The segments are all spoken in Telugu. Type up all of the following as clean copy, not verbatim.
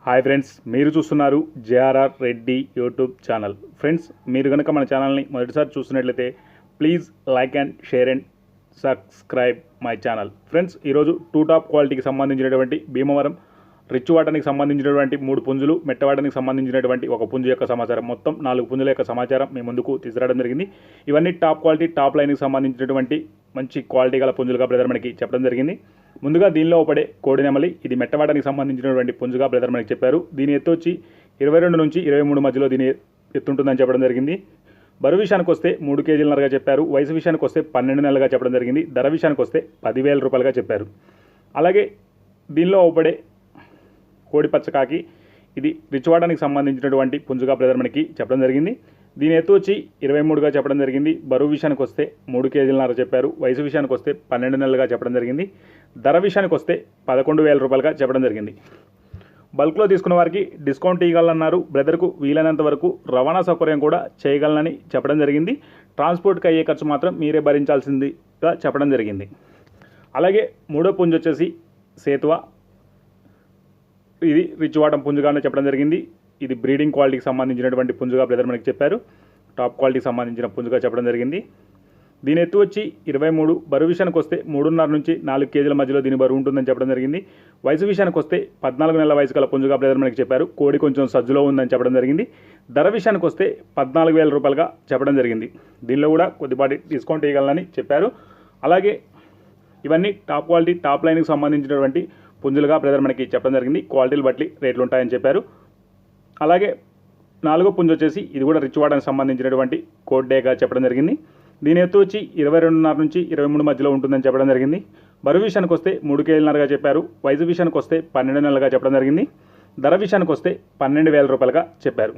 హాయ్ ఫ్రెండ్స్, మీరు చూస్తున్నారు JRR Reddy YouTube channel. Friends, మీరు కనుక మన ఛానల్ని మొదటిసారి చూస్తున్నట్లయితే please like and share and subscribe my channel. Friends, ఈరోజు టూ టాప్ క్వాలిటీకి సంబంధించినటువంటి భీమవరం రిచ్ వాటానికి సంబంధించినటువంటి 3 పుంజులు, మెట్టవాటానికి సంబంధించినటువంటి ఒక పుంజు యొక్క సమాచారం, మొత్తం 4 పుంజుల యొక్క సమాచారం మీ ముందుకు తీసుకురావడం జరిగింది. ఇవన్నీ టాప్ క్వాలిటీ, టాప్ లైన్కి సంబంధించినటువంటి మంచి క్వాలిటీ గల పుంజులుగా బ్రదర్ మనకి చెప్పడం జరిగింది. ముందుగా దీనిలో ఒకడే కోడి నెమలి, ఇది మెట్టవాటానికి సంబంధించినటువంటి పుంజుగా బ్రదర్ మనకి చెప్పారు. దీని ఎత్తు వచ్చి 22 నుంచి 23 మధ్యలో దీని ఎత్తుంటుందని చెప్పడం జరిగింది. బరువు విషయానికి వస్తే 3 కేజీలన్నరగా చెప్పారు. వయసు విషయానికి వస్తే 12 నెలలుగా చెప్పడం జరిగింది. ధర విషయానికి వస్తే 10,000 రూపాయలుగా చెప్పారు. అలాగే దీనిలో ఒకడే కోడి పచ్చకాకి, ఇది రిచ్ వాటానికి సంబంధించినటువంటి పుంజుగా బ్రదర్ మనకి చెప్పడం జరిగింది. దీని ఎత్తు వచ్చి 23గా చెప్పడం జరిగింది. బరువు విషయానికి వస్తే 3 కేజీలన్నర చెప్పారు. వయసు విషయానికి వస్తే 12 నెలలుగా చెప్పడం జరిగింది. ధర విషయానికి వస్తే 11,000 రూపాయలుగా చెప్పడం జరిగింది. బల్క్లో తీసుకున్న వారికి డిస్కౌంట్ ఇవ్వాలన్నారు. బ్రదర్కు వీలైనంత వరకు రవాణా సౌకర్యం కూడా చేయగలనని చెప్పడం జరిగింది. ట్రాన్స్పోర్ట్కి అయ్యే ఖర్చు మాత్రం మీరే భరించాల్సిందిగా చెప్పడం జరిగింది. అలాగే మూడో పుంజు వచ్చేసి సేతువ, ఇది రిచ్ వాటం పుంజుగానే చెప్పడం జరిగింది. ఇది బ్రీడింగ్ క్వాలిటీకి సంబంధించినటువంటి పుంజుగా బ్రదర్ మనకి చెప్పారు. టాప్ క్వాలిటీకి సంబంధించిన పుంజుగా చెప్పడం జరిగింది. దీని ఎత్తు వచ్చి 23. బరువు విషయానికి వస్తే 3.5 నుంచి 4 కేజీల మధ్యలో దీని బరువు ఉంటుందని చెప్పడం జరిగింది. వయసు విషయానికి వస్తే 14 నెలల వయసు గల పుంజుగా బ్రదర్ మనకి చెప్పారు. కోడి కొంచెం సజ్జులో ఉందని చెప్పడం జరిగింది. ధర విషయానికి వస్తే 14,000 రూపాయలుగా చెప్పడం జరిగింది. దీనిలో కూడా కొద్దిపాటి డిస్కౌంట్ ఇవ్వాలని చెప్పారు. అలాగే ఇవన్నీ టాప్ క్వాలిటీ, టాప్ లైన్కి సంబంధించినటువంటి పుంజులుగా బ్రదర్ మనకి చెప్పడం జరిగింది. క్వాలిటీలు బట్టి రేట్లు ఉంటాయని చెప్పారు. అలాగే 4వ పుంజు వచ్చేసి ఇది కూడా రిచ్ వాటానికి సంబంధించినటువంటి కోడ్డేగా చెప్పడం జరిగింది. దీని ఎత్తు వచ్చి 22.5 నుంచి 23 మధ్యలో ఉంటుందని చెప్పడం జరిగింది. బరువు విషయానికి వస్తే 3 కేజీలన్నరగా చెప్పారు. వయసు విషయానికి వస్తే 12 నెలలుగా చెప్పడం జరిగింది. ధర విషయానికి వస్తే 12,000 రూపాయలుగా చెప్పారు.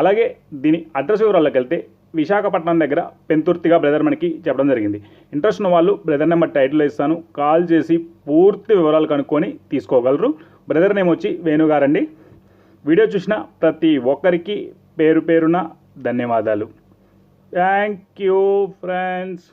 అలాగే దీని అడ్రస్ వివరాల్లోకి వెళ్తే విశాఖపట్నం దగ్గర పెంతుర్తిగా బ్రదర్ మనకి చెప్పడం జరిగింది. ఇంట్రెస్ట్ ఉన్న వాళ్ళు బ్రదర్ నెంబర్ టైటిల్లో ఇస్తాను, కాల్ చేసి పూర్తి వివరాలు కనుక్కొని తీసుకోగలరు. బ్రదర్ నేమ్ వచ్చి వేణుగారండి. వీడియో చూసిన ప్రతి ఒక్కరికి పేరు పేరున ధన్యవాదాలు. Thank you friends.